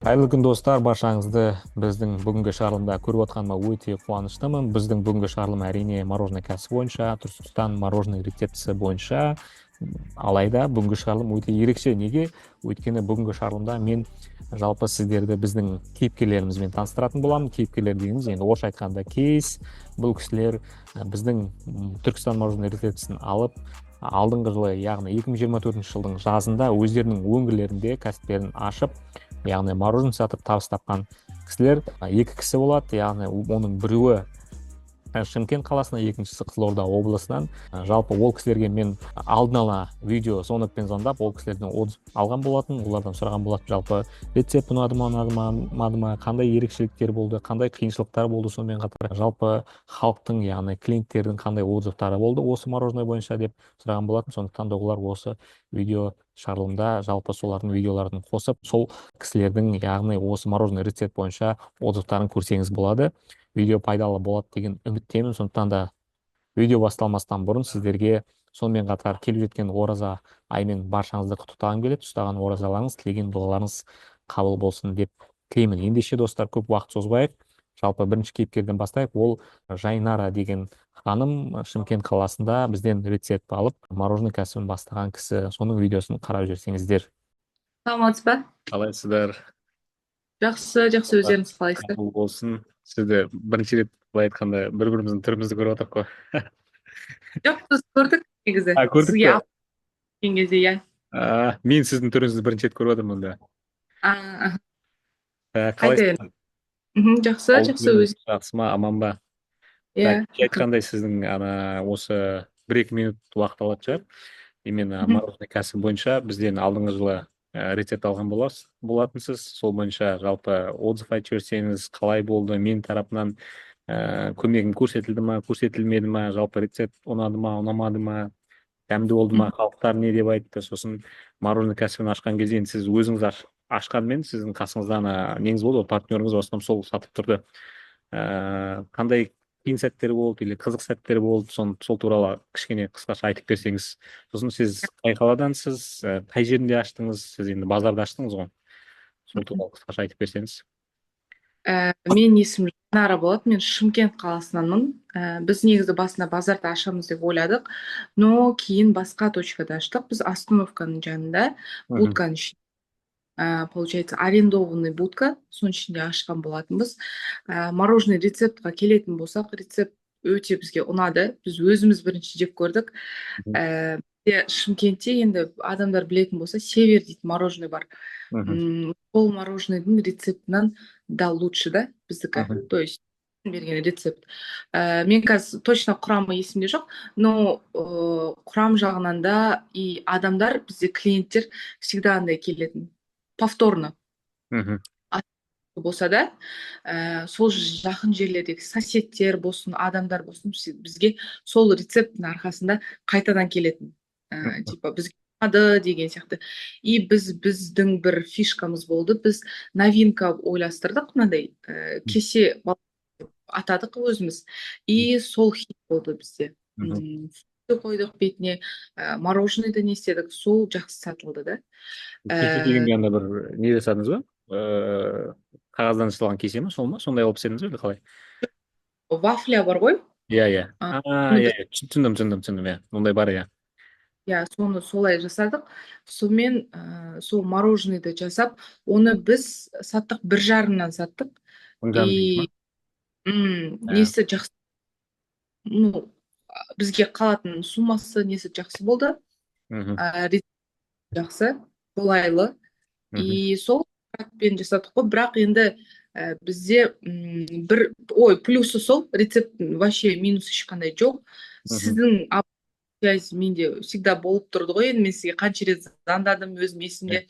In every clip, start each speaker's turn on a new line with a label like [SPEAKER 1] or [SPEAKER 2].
[SPEAKER 1] Қайырлы күн достар, баршаңызды біздің бүгінгі шығарылымда көріп отқаныма өте қуаныштымын. Біздің бүгінгі шығарылым әрине мороженое кәсібі бойынша, Түркістан мороженое рецептісі бойынша. Алайда бүгінгі шығарылым өте ерекше. Неге? Өйткені бүгінгі шығарылымда мен жалпы сіздерді біздің кейіпкерлерімізбен таныстыратын боламын. Кейіпкерлер дегеніміз енді орысша айтқанда кейс. Бұл кісілер біздің Түркістан мороженое рецептісін алып, алдыңғы жылы, яғни 2024 жылдың жазында өздерінің өңірлерінде кәсіптерін ашып, яғни мороженое сатып табыс тапқан кісілер екі кісі болады. Яғни оның біреуі Шымкент қаласынан, екіншісі Қызылорда облысынан. Жалпы ол кісілерге мен алдын ала видео звонокпен звондап, ол кісілерден отзыв алған болатын. Олардан сұраған болатын, жалпы рецепт ұнады ма, қандай ерекшеліктер болды, қандай қиыншылықтар болды, сонымен қатар жалпы халықтың, яғни клиенттердің қандай отзывтары болды осы мороженое бойынша деп сұраған болатын. Сондықтан да олар осы видео шығарылымда жалпы солардың видеоларын қосып, сол кісілердің, яғни осы мороженое рецепт бойынша отзывтарын көрсеңіз болады. Видео пайдалы болады деген үміттемін. Сондықтан да видео басталмастан бұрын сіздерге сонымен қатар келіп жеткен ораза аймен баршаңызды құттықтағым келеді. Ұстаған оразаларыңыз, тілеген дұғаларыңыз қабыл болсын деп тілеймін. Ендеше достар, көп уақыт созбайық, жалпы бірінші кейіпкерден бастайық. Ол Жайнара деген ханым Шымкент қаласында бізден рецепт алып, мороженое кәсібін бастаған кісі. Соның видеосын қарап жүрсеңіздер.
[SPEAKER 2] Саламатсыз ба?
[SPEAKER 1] Қалайсыздар?
[SPEAKER 2] Жақсы, жақсы, өздеріңіз қалайсыздар?
[SPEAKER 1] Қабыл болсын. Сізді бірінші рет былай айтқанда бір-біріміздің түрімізді көріп отырмық қой.
[SPEAKER 2] Жоқ, біз көрдік негізі.
[SPEAKER 1] Көрдік
[SPEAKER 2] Сізге
[SPEAKER 1] пе?
[SPEAKER 2] алып келген кезде, иә.
[SPEAKER 1] Мен сіздің түріңізді бірінші рет көріп отырмын да.
[SPEAKER 2] Аха. Қайда енді?
[SPEAKER 1] Қалайсыз?
[SPEAKER 2] Жақсы, жақсы, өзі.
[SPEAKER 1] Жақсы ма, аман ба?
[SPEAKER 2] Иә.
[SPEAKER 1] Айтқандай сіздің осы 1-2 минут уақыт алатын шығар. Именно мороженое кәсібі бойынша бізден алдыңғы жылы рецепт алған болатынсыз. Сол бойынша жалпы отзыв айтып жіберсеңіз, қалай болды, мен тарапынан көмегім көрсетілді ма, көрсетілмеді ма, жалпы рецепт ұнады ма, ұнамады ма, дәмді болды ма, халықтар не деп айтты. Сосын мороженое кәсібін ашқан кезде енді сіз өзіңіз ашқанмен сіздің қасыңызда неңіз болды, ол партнеріңіз в основном сол сатып тұрды. Қандай қиын сәттер болды или қызық сәттер болды, сол туралы кішкене қысқаша айтып берсеңіз. Сосын сіз қай қаладансыз, қай жерінде аштыңыз, сіз енді базарда аштыңыз ғой. Сол туралы қысқаша айтып берсеңіз.
[SPEAKER 2] Мен есімім Жайнара болады, мен Шымкент қаласынанмын. Біз негізі басында базарда ашамыз деп ойладық, но кейін басқа точкада аштық. Біз остановканың жанында, будканың ішінде. Получается, арендованный будка, соның ішінде ашқан болатынбыз. Мороженое рецептқа келетін болсақ, рецепт өте бізге ұнады. Біз өзіміз бірінші жеп көрдік. Шымкентте енді адамдар білетін болса, Север дейтін мороженое бар. Ол мороженыйдың рецептінен да лучше, да, біздікі. То есть берген рецепт. Мен қазір точно құрамы есімде жоқ, но құрам жағынан да и адамдар, бізде клиенттер всегда андай келетін. Повторно болса да, сол жақын жерлердегі соседтер болсын, адамдар болсын, бізге сол рецепттің арқасында қайтадан келетін. Типа бізге ұнады деген сияқты. И біздің бір фишкамыз болды. Біз новинка ойластырдық, мынандай кесе атадық өзіміз. И сол хит болды бізде. Қойдық бетіне, мороженыйды не істедік, сол жақсы сатылды да.
[SPEAKER 1] Кесе дегенде анда бір не жасадыңыз ба? Қағаздан жасалған кесе ма, сол ма? Сондай алып істедіңіз бе, қалай?
[SPEAKER 2] Вафля бар ғой?
[SPEAKER 1] Иә. Түсіндім, иә. Ондай бар, иә.
[SPEAKER 2] Иә, соны солай жасадық. Сонымен сол мороженыйды жасап, оны біз саттық, 1,5-нан саттық. И несі жақсы, ну, бізге қалатын суммасы несі жақсы болды. Жақсы, қолайлы. И сол рецептпен жасадық қой, бірақ енді бізде плюсы сол, рецепттің вообще минусы ешқандай жоқ. Сіздің связь менде всегда болып тұрды ғой. Енді мен сізге қанша рет звондадым, өзім есімде.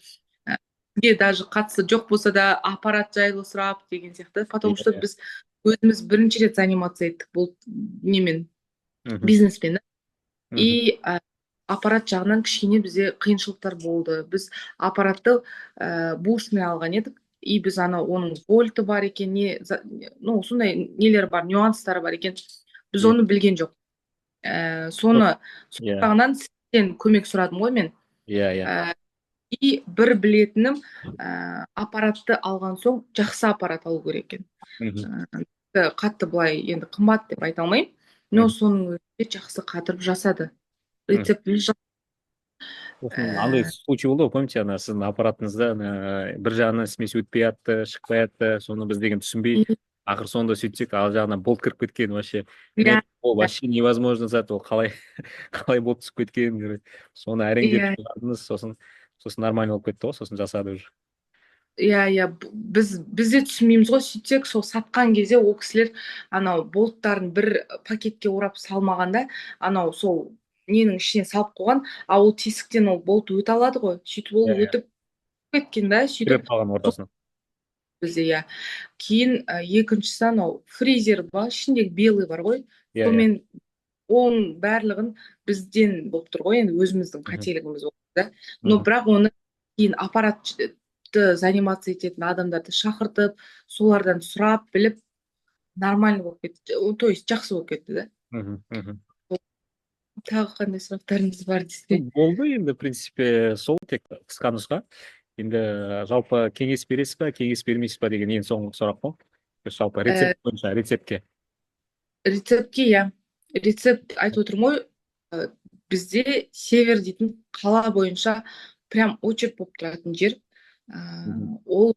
[SPEAKER 2] Сізге даже қатысы жоқ болса да аппарат жайлы сұрап деген сияқты. Потому что біз өзіміз бірінші рет заниматься еттік бұл немен, бизнеспен. И аппарат жағынан кішкене бізде қиыншылықтар болды. Біз аппаратты бушный алған едік. И біз оның вольты бар екен, сондай нелер бар, нюанстары бар екен. Біз оны білген жоқ. Соны жағынан сізден көмек сұрадым ғой мен.
[SPEAKER 1] Иә.
[SPEAKER 2] И бір білетінім, аппаратты алған соң жақсы аппарат алу керек екен. Қатты былай енді қымбат деп айта алмаймын, но соның өзінде жақсы қатырып жасады. Рецептіміз
[SPEAKER 1] Сосын андай случай болды ғой, помните, ана сіздің аппаратыңызда бір жағынан смесь өтпей жатты, шықпай жатты, соны біз деген түсінбей, ақыр соңында сөйтсек, ал жағынан болт кіріп кеткен вообще. Мен ол вообще невозможно зат, ол қалай қалай болт түсіп кеткен, соны әреңдеп шығардыңыз, сосын нормально болып кетті ғой, сосын жасады уже.
[SPEAKER 2] Иә, біз де түсінбейміз ғой, сөйтсек сол сатқан кезде ол кісілер анау болттарын бір пакетке орап салмағанда, анау сол ненің ішіне салып қойған, а ол тесіктен ол болт өте алады ғой, сөйтіп ол өтіп кеткен да, сөйтіп
[SPEAKER 1] қалған ортасына.
[SPEAKER 2] бізде. Иә, кейін екіншісі анау фризер бар, ішіндегі белый бар ғой, сонымен оның барлығын бізден болып тұр ғой, енді өзіміздің қателігіміз болды да. Но бірақ оны кейін аппаратты заниматься ететін адамдарды шақыртып, солардан сұрап біліп, нормально болып кетті, то есть жақсы болып кетті да. Тағы қандай сұрақтарыңыз бар десе?
[SPEAKER 1] Болды енді, в принципе, сол тек қысқа нұсқа. Енді жалпы кеңес бересіз ба, кеңес бермейсіз ба деген ең соңғы сұрақ қой. Жалпы рецепт бойынша, рецептке, иә. Рецепт айтып отырмын ғой, бізде Север дейтін қала бойынша прям очередь болып тұратын жер. Ол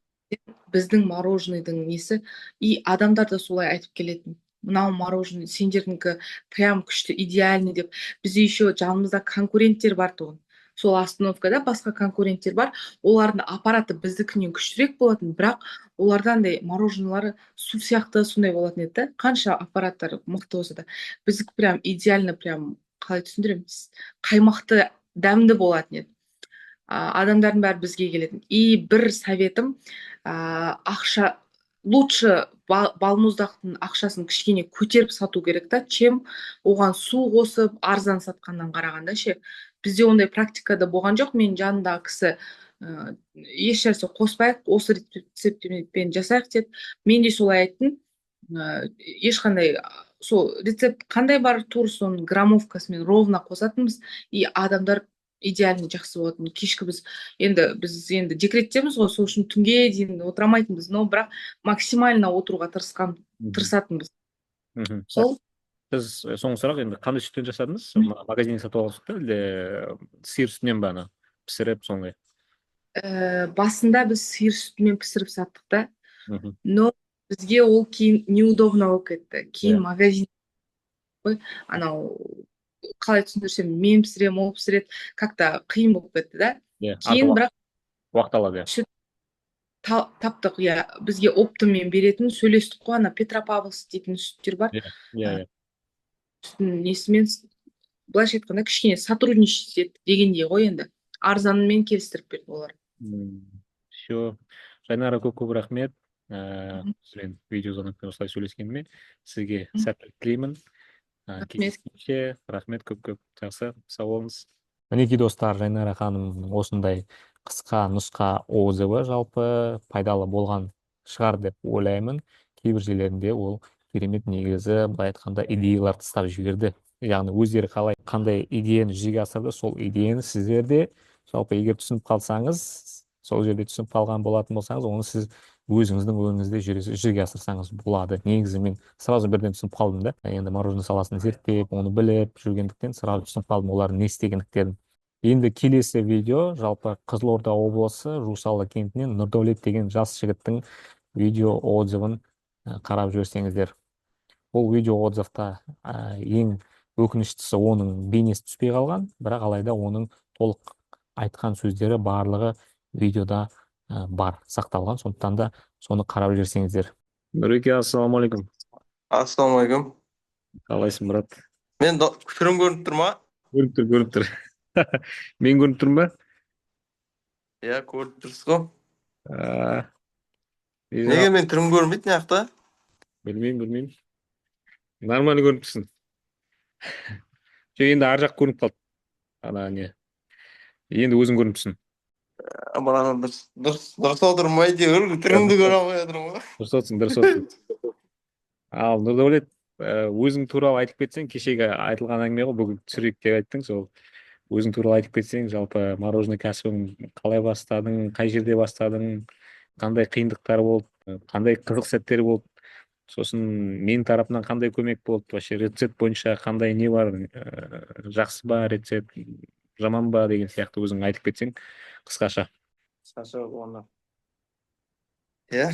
[SPEAKER 1] біздің мороженыйдың несі, и адамдар да солай айтып келетін. Мынау мороженый сендердікі прям күшті, идеальный деп. Бізде еще жанымызда конкуренттер бар тұғын. Сол остановкада басқа конкуренттер бар. Олардың аппараты біздікінен күштірек болатын, бірақ олардандай мороженыйлары су сияқты сондай болатын еді. Қанша аппараттар мықты болса да. Біздікі прям идеально, прям қалай түсіндіреміз, қаймақты, дәмді болатын еді. Адамдардың бәрі бізге келетін. И бір советім, ақша, лучше балмұздақтың ақшасын кішкене көтеріп сату керек та, чем оған су қосып арзан сатқаннан қарағанда ше. Бізде ондай практикада болған жоқ. Мен жанымдағы кісі еш нәрсе қоспайық, осы рецептпен жасайық деді. Мен де солай айттым. Ешқандай сол рецепт қандай бар, тура соның граммовкасымен ровно қосатынбыз, и адамдар идеально жақсы болатын. Кешкі біз енді декреттеміз ғой, сол үшін түнге дейін отыра алмайтынбыз, но бірақ максимально отыруға тырысатынбыз. Сол. Сіз соңғы сұрақ, енді қандай сүттен жасадыңыз? Магазиннен сатып алған сүтті, әлде сиыр сүтінен ба, пісіріп соңғы?
[SPEAKER 2] Басында біз сиыр сүтімен пісіріп саттық та, но бізге ол кейін неудобно болып кетті. Кейін магазин анау қалай түсіндірсем, мен пісірем, ол пісіреді, как-то қиын болып кетті да. Кейін бірақ
[SPEAKER 1] уақыт алады.
[SPEAKER 2] Таптық, иә, бізге оптымен беретін, сөйлестік қой, ана Петропавловск дейтін сүттер бар. Несімен, былайша айтқанда, кішкене сотрудничать дегендей ғой, енді арзанымен келістіріп берді олар.
[SPEAKER 1] Все, Жайнара, көп рахмет. Видеозвонокпен осылай сөйлескеніме сізге сәттілік тілеймін. Кездескенше, рахмет көп, жақсы, сау болыңыз. Мінекей достар, Жайнара ханым осындай қысқа нұсқа отзывы жалпы пайдалы болған шығар деп ойлаймын. Кейбір жерлерінде ол керемет, негізі былай айтқанда идеялар тастап жіберді. Яғни өздері қандай идеяны жүзеге асырды, сол идеяны сіздер де жалпы егер түсініп қалсаңыз, сол жерде түсініп қалған болатын болсаңыз, оны сіз өзіңіздің ойыңызда жүзеге асырсаңыз болады. Негізі мен сразу бірден түсініп қалдым да. Енді мороженое саласын зерттеп, оны біліп жүргендіктен сразу түсініп қалдым олардың не істегендіктерін. Енді келесі видео жалпы Қызылорда облысы Жусалы кентінен Нұрдәулет деген жас жігіттің видео отзывын қарап жіберсеңіздер. Бұл видео отзывта ең өкініштісі оның бейнесі түспей қалған, бірақ алайда оның толық айтқан сөздері барлығы видеода бар, сақталған, сондықтан да соны қарап жүрсеңіздер. Нұреке, ассалаумағалейкум.
[SPEAKER 3] Ассалаумағалейкум.
[SPEAKER 1] Қалайсың, брат?
[SPEAKER 3] Мен түрім көрініп тұр ма?
[SPEAKER 1] Көрініп тұр. Мен көрініп тұрмын ба?
[SPEAKER 3] Иә, көрініп тұрсыз ғой.
[SPEAKER 1] Неге
[SPEAKER 3] мен түрім көрінбейді неақта?
[SPEAKER 1] Білмеймін. Нормально көрініп тұрсың. Енді ар жақ көрініп қалды. Енді өзің көрініп тұрсың.
[SPEAKER 3] Маған дұрыс отырмай деуір, түрімді көре алмай отырмын ғой.
[SPEAKER 1] Дұрыс отырсың. Ал Нұрдәулет, өзің туралы айтып кетсең, кешегі айтылған әңгіме ғой, бүгін түсірейік деп айттың, сол өзің туралы айтып кетсең, жалпы мороженое кәсібін қалай бастадың, қай жерде бастадың, қандай қиындықтар болды, қандай қызық сәттер болды, сосын менің тарапымнан қандай көмек болды, вообще рецепт бойынша қандай не бар, жақсы ба рецепт, жаман ба деген сияқты өзің айтып кетсең қысқаша.
[SPEAKER 3] қысқаша болғанда. Иә,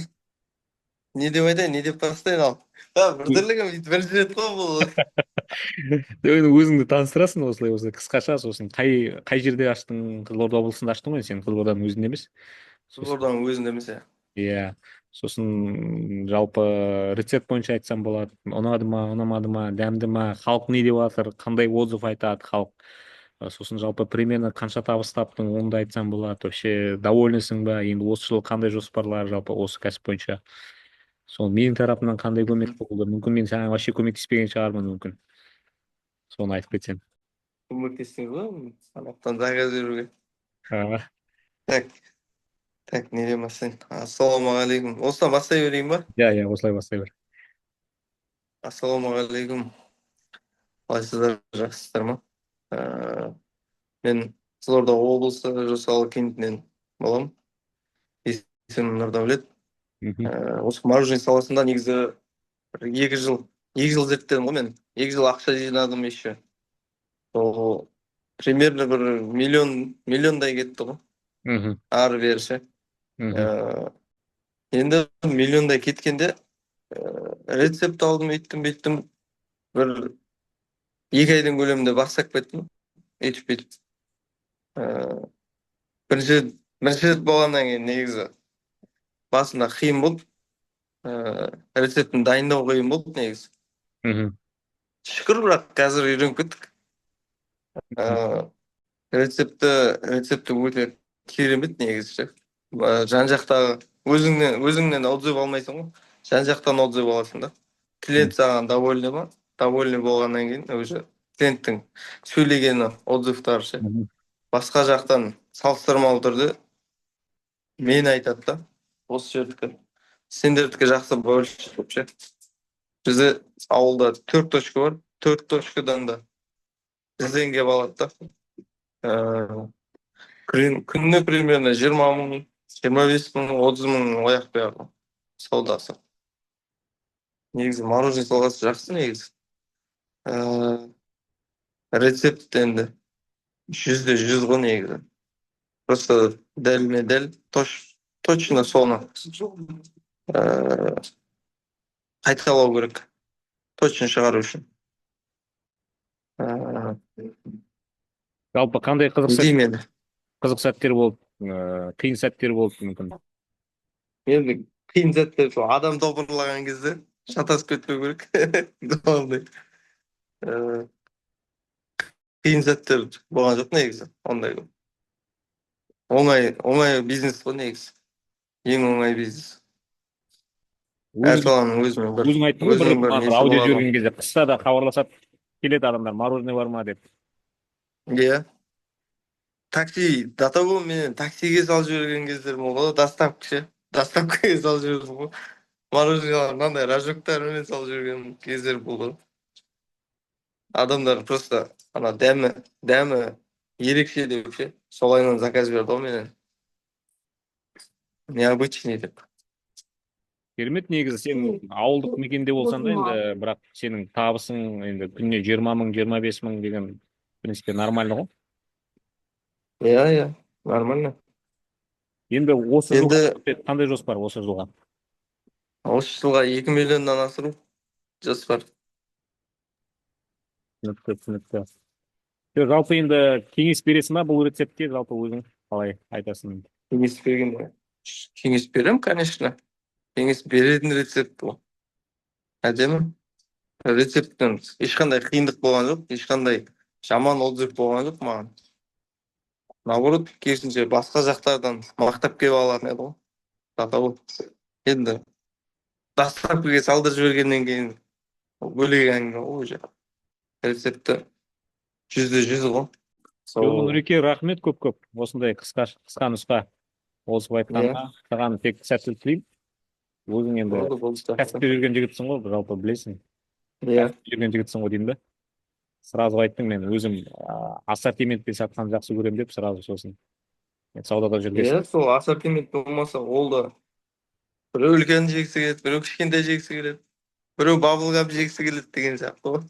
[SPEAKER 3] не деп айтайын, не деп бастайын ал? Біртүрлі бірінші рет қой бұл.
[SPEAKER 1] Енді өзіңді таныстырасың осылай қысқаша, сосын қай жерде аштың, Қызылорда облысында аштың ғой сен, Қызылорданың өзінде емес. Сосын
[SPEAKER 3] Қызылорданың өзінде емес, иә.
[SPEAKER 1] иә, сосын жалпы рецепт бойынша айтсам болады, ұнады ма, ұнамады ма, дәмді ма, халық не деп жатыр, қандай отзыв айтады халық. Сосын жалпы примерно қанша табыс таптың, оны да айтсам болады. Вообще довольныйсың ба, енді осы жылы қандай жоспарлар жалпы осы кәсіп бойынша. Сол менің тарапымнан қандай көмек болды, мүмкін мен саған вообще көмектеспеген шығармын, мүмкін соны айтып кетсең.
[SPEAKER 3] Көмектестіңіз ғой, санаттан заказ беруге.
[SPEAKER 1] А,
[SPEAKER 3] Так, так, неден бастайын? Ассалаумағалейкум. Осыдан бастай берейін ба?
[SPEAKER 1] иә, осылай бастай бер.
[SPEAKER 3] Ассалаумағалейкум. Қалайсыздар, жақсысыздар ма? Мен Қызылорда облысы Жосалы кентінен боламын. Есімім Нұрдәулет.
[SPEAKER 1] Мгм.
[SPEAKER 3] Осы мороженое саласында негізі бір 2 жыл зерттедім ғой мен. 2 жыл ақша жинадым еще. Сол примерно бір миллиондай кетті ғой.
[SPEAKER 1] Мгм.
[SPEAKER 3] Ары бері ше.
[SPEAKER 1] Мгм.
[SPEAKER 3] Енді миллиондай кеткенде рецепт алдым, үйттім. Бір 2 айдың көлемінде бастап кеттім. Өйтіп. Бірінші рет болғаннан кейін негізі басында қиын болды. Рецептін дайындау қиын болды негізі.
[SPEAKER 1] Мгм.
[SPEAKER 3] Шүкір, бірақ қазір үйреніп кеттік. Рецепті өте керемет негізі ше. Жан жақтағы өзіңнен отзыв алмайсың ғой. Жан жақтан отзыв аласың да. Клиент саған довольны ма? Довольны болғаннан кейін уже клиенттің сөйлегені отзывтары ше.
[SPEAKER 1] Мгм.
[SPEAKER 3] Басқа жақтан салыстырмалы түрде мені айтады да. Осы жердікі. Сендердікі жақсы больше деп ше. Бізде ауылда 4 точка бар. 4 точкадан да бізден келіп алады да. Күніне примерно 20 мың, 25 мың, 30 мың ояқ бұяқ саудасы. Негізі мороженое саласы жақсы негізі. Рецепт енді 100% ғой негізі. Просто дәл, точно соны қайталау керек. Точно шығару үшін.
[SPEAKER 1] Жалпы қандай
[SPEAKER 3] Не деймін енді?
[SPEAKER 1] қызық сәттер болды, қиын сәттер болды мүмкін.
[SPEAKER 3] Енді қиын сәттер сол адам топырлаған кезде шатасып кетпеу керек. Главное. Қиын сәттер болған жоқ негізі. Ондай көп. Оңай бизнес қой негізі. Ең оңай бизнес. Әр саланың
[SPEAKER 1] Өзің айттың ғой,
[SPEAKER 3] өзінің бір
[SPEAKER 1] бір
[SPEAKER 3] несі
[SPEAKER 1] аудио
[SPEAKER 3] болады.
[SPEAKER 1] жіберген кезде қыста да хабарласады, келеді адамдар, мороженое бар ма деп.
[SPEAKER 3] Иә. Такси, до того менен таксиге салып жіберген кездер болды. Доставкаға салып жібердім ғой. Мороженое мынандай рожоктармен салып жіберген кездер болды. Адамдар просто ана дәмі ерекше деп ше. Солайынан заказ берді ғой менен. Необычный деп.
[SPEAKER 1] Керемет, негізі сен ауылдық мекенде болсан да енді, бірақ сенің табысың енді күніне 20 мың, 25 мың деген в принципе нормально ғой.
[SPEAKER 3] Иә, нормально.
[SPEAKER 1] Енді осы
[SPEAKER 3] Енді
[SPEAKER 1] жылға қандай жоспар осы жылға?
[SPEAKER 3] осы жылға 2 миллионнан асыру жоспар.
[SPEAKER 1] Түсінікті. Жалпы енді кеңес бересің ба бұл рецептке, жалпы өзің қалай айтасың?
[SPEAKER 3] Кеңес берем, конечно. Кеңес беретін рецепт бұл. Әдемі. Рецепттен ешқандай қиындық болған жоқ, ешқандай жаман отзыв болған жоқ маған. Наоборот, керісінше басқа жақтардан мақтап келіп алатын еді ғой. Енді доставкаға салдырып жібергеннен кейін бөлек әңгіме ғой уже. Рецепті 100% ғой.
[SPEAKER 1] Нұреке, рахмет көп. Осындай қысқа нұсқа осып айтқанға саған тек сәттілік тілеймін. Өзің енді кәсіпте жүрген жігітсің ғой, жалпы білесің. Кәсіпте жүрген жігітсің ғой деймін да. сразу айттым, мен өзім ассортиментпен сатқанды жақсы көремін деп, сразу сосын мен саудада жүрген.
[SPEAKER 3] Сол ассортимент болмаса, ол да біреу үлкен жегісі келеді, біреу кішкентай жегісі келеді, біреу баблгам жегісі келеді деген сияқты ғой.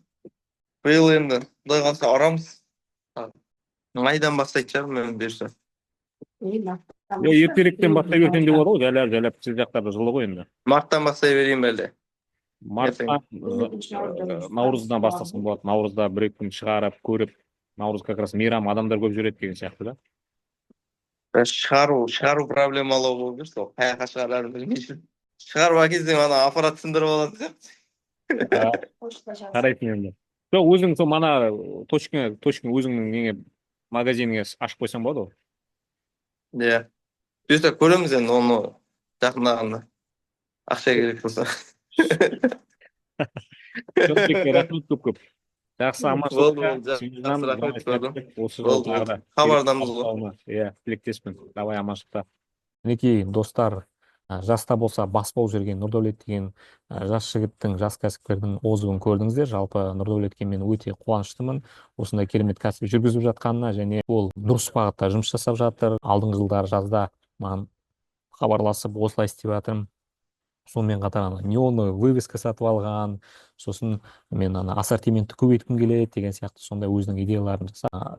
[SPEAKER 3] Биыл енді құдай қаласа арамыз. Майдан бастайтын шығармын мен бұйырса.
[SPEAKER 1] Ертеректен бастай берсең де болады ғой, жайлап сіз жақтарда жылы ғой енді.
[SPEAKER 3] Марттан бастай берейін бәлде.
[SPEAKER 1] Мартта, наурыздан бастасаң болады. Наурызда бір-екі күн шығарып, көріп, наурыз как раз мейрам, адамдар көп жүреді деген сияқты да.
[SPEAKER 3] Шығару проблемалау болып жүр, сол қаяққа шығарарын білмей жүр. Шығарып әкелсең ана аппарат сындырып алады сияқты.
[SPEAKER 1] Қарайтын енді. Жоқ, өзің сол мана точка өзіңнің неге магазиніңе ашып қойсаң болады ғой.
[SPEAKER 3] Иә. Бұйырса көреміз енді оны жақындағанда. Ақша керек болса.
[SPEAKER 1] Рахмет көп. Жақсы,
[SPEAKER 3] хабардамыз ғой.
[SPEAKER 1] Иә, тілектеспін. Давай, аманшылықта. Мінекей достар, жаста болса бас болып жүрген Нұрдәулет деген жас жігіттің, жас кәсіпкердің озығын көрдіңіздер. Жалпы Нұрдәулетке мен өте қуаныштымын осындай керемет кәсіп жүргізіп жатқанына, және ол дұрыс бағытта жұмыс жасап жатыр. Алдыңғы жылдары жазда маған хабарласып осылай істеп жатырмын. Сонымен қатар неоны вывеска сатып алған, сосын мен ассортиментті көбейткім келеді деген сияқты сондай өзінің идеяларын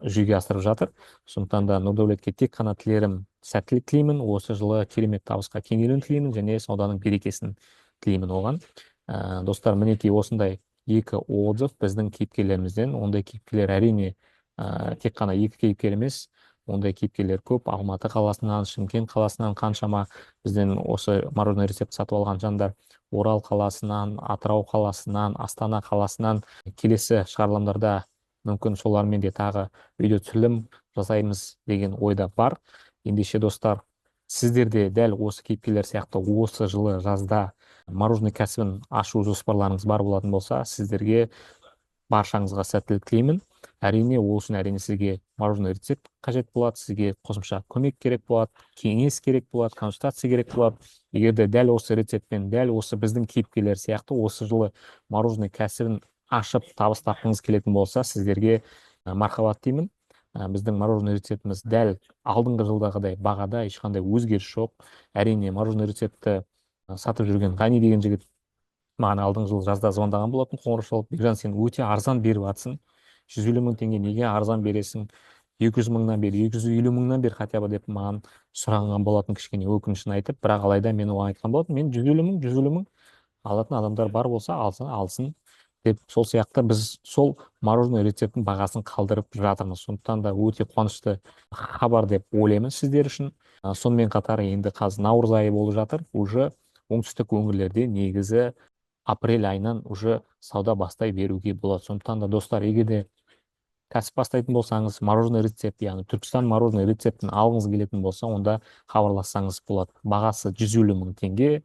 [SPEAKER 1] жүзеге асырып жатыр. Сондықтан да Нұрдәулетке тек қана тілерім сәттілік тілеймін, осы жылы керемет табысқа кенелуін тілеймін және сауданың берекесін тілеймін оған. Достар, мінекей осындай екі отзыв біздің кейіпкерлерімізден. Ондай кейіпкерлер әрине тек қана екі кейіпкер емес, ондай кейіпкерлер көп. Алматы қаласынан, Шымкент қаласынан қаншама бізден осы мороженое рецепт сатып алған жандар, Орал қаласынан, Атырау қаласынан, Астана қаласынан. Келесі шығарылымдарда мүмкін солармен де тағы видео түсірілім жасаймыз деген ойда бар. Ендеше достар, сіздер де дәл осы кейіпкерлер сияқты осы жылы жазда мороженое кәсібін ашу жоспарларыңыз бар болатын болса, сіздерге баршаңызға сәттілік тілеймін. Әрине, ол үшін әрине сізге мороженое рецепт қажет болады, сізге қосымша көмек керек болады, кеңес керек болады, консультация керек болады. Егер де дәл осы рецептпен, дәл осы біздің кейіпкерлер сияқты осы жылы мороженое кәсібін ашып табыс тапқыңыз келетін болса, сіздерге мархабат деймін. Біздің мороженое рецептіміз дәл алдыңғы жылдағыдай бағада ешқандай өзгеріс жоқ. Әрине, мороженое рецепті сатып жүрген Ғани деген жігіт маған алдыңғы жылы жазда звондаған болатын, қоңырау шалып, Бекжан, сен өте арзан беріп жатсың, 150 мың теңге неге арзан бересің, 200 мыңнан бер, 250 мыңнан бер хотя бы деп маған сұраған болатын, кішкене өкінішін айтып. Бірақ алайда мен оған айтқан болатын, мен 150 мың алатын адамдар бар болса алсын деп. Сол сияқты біз сол мороженое рецептің бағасын қалдырып жатырмыз. Сондықтан да өте қуанышты хабар деп ойлаймын сіздер үшін. Сонымен қатар енді қазір наурыз айы болып жатыр. Уже оңтүстік өңірлерде негізі апрель айынан уже сауда бастай беруге болады. Сондықтан да достар, егер де кәсіп бастайтын болсаңыз, мороженое рецепт, яғни Түркістан мороженое рецептін алғыңыз келетін болса, онда хабарлассаңыз болады. Бағасы 150 мың теңге.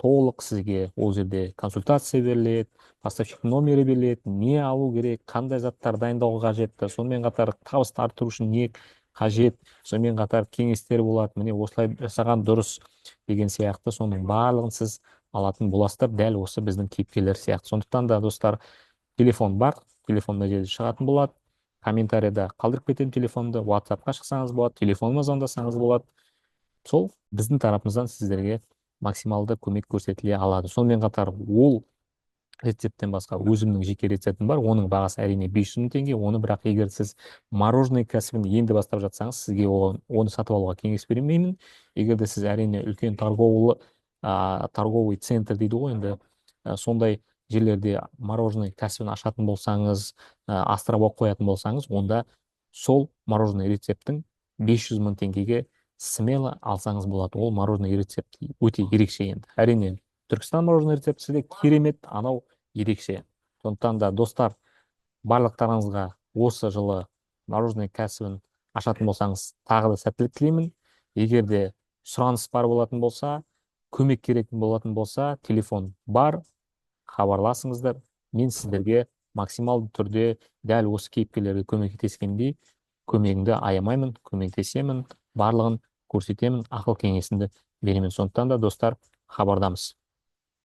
[SPEAKER 1] Толық сізге ол жерде консультация беріледі, поставщик номері беріледі, не алу керек, қандай заттар дайындауға қажетті, сонымен қатар табысты арттыру үшін не қажет, сонымен қатар кеңестер болады, міне осылай жасаған дұрыс деген сияқты, соның барлығын сіз алатын боласыздар, дәл осы біздің кейіпкерлер сияқты. Сондықтан да достар, телефон бар, телефон мына жерде шығатын болады, комментарияда қалдырып кетемін телефонды, WhatsApp-қа шықсаңыз болады, телефоныма звондасаңыз болады. Сол біздің тарапымыздан сіздерге максималды көмек көрсетіле алады. Сонымен қатар ол рецепттен басқа өзімнің жеке рецептім бар, оның бағасы әрине 500 мың теңге. Оны бірақ егер сіз мороженое кәсібін енді бастап жатсаңыз, сізге оны сатып алуға кеңес бермеймін. Егер де сіз әрине үлкен торговый центр дейді ғой, енді сондай жерлерде мороженое кәсібін ашатын болсаңыз, астырап қоятын болсаңыз, онда сол мороженое рецепттің 500 мың теңгеге смело алсаңыз болады. Ол мороженое рецепт өте ерекше енді. Әрине, Түркістан мороженое рецепті де керемет, анау ерекше. Сондықтан да достар, барлықтарыңызға осы жылы мороженое кәсібін ашатын болсаңыз, тағы да сәттілік тілеймін. Егер де сұраныс бар болатын болса, көмек керек болатын болса, телефон бар, хабарласыңыздар. Мен сіздерге максималды түрде дәл осы кейіпкерлерге көмектескендей көмегімді аямаймын, көмектесемін, барлығын көрсетемін, ақыл кеңесімді беремін. Сондықтан да достар, хабардамыз.